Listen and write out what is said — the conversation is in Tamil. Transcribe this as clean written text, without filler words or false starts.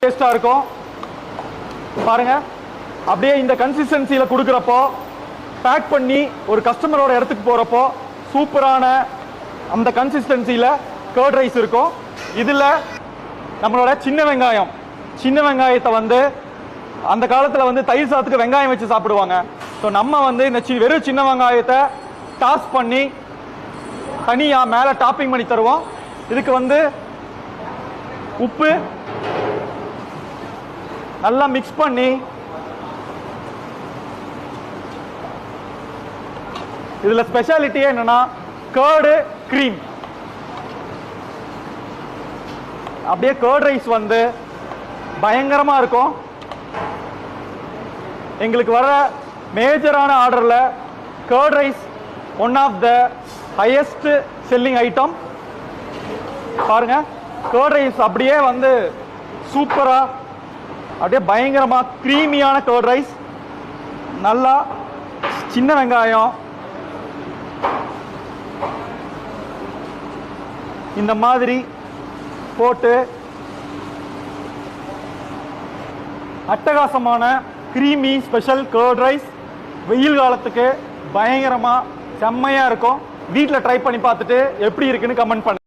டேஸ்டா இருக்கும் பாருங்க. அப்படியே இந்த கன்சிஸ்டன்சியில கொடுக்குறப்போ பேக் பண்ணி ஒரு கஸ்டமரோட இடத்துக்கு போறப்போ சூப்பரான அந்த கன்சிஸ்டன்சியில கர்ட் ரைஸ் இருக்கும். இதுல நம்மளோட சின்ன வெங்காயத்தை வந்து அந்த காலத்துல வந்து தயிர் சாதத்துக்கு வெங்காயம் வச்சு சாப்பிடுவாங்க. ஸோ நம்ம வந்து இந்த வெறும் சின்ன வெங்காயத்தை டாஸ் பண்ணி தனியா மேல டாப்பிங் பண்ணி தருவோம். இதுக்கு வந்து உப்பு நல்லா மிக்ஸ் பண்ணி இதுல ஸ்பெஷாலிட்டியே என்னன்னா கர்டு கிரீம். அப்படியே கர்ட் ரைஸ் வந்து பயங்கரமா இருக்கும். எங்களுக்கு வர மேஜரான ஆர்டர்ல curd rice one of the highest selling item. பாருங்க கர்ட் ரைஸ் அப்படியே வந்து சூப்பரா அப்படியே பயங்கரமா கிரீமியான கர்ட் ரைஸ். நல்லா சின்ன வெங்காயம் இந்த மாதிரி போட்டு அட்டகாசமான கிரீமி ஸ்பெஷல் கர்ட் ரைஸ் வெயில் காலத்துக்கு பயங்கரமா செம்மையா இருக்கும். வீட்டில் ட்ரை பண்ணி பார்த்துட்டு எப்படி இருக்குன்னு கமெண்ட் பண்ணுங்க.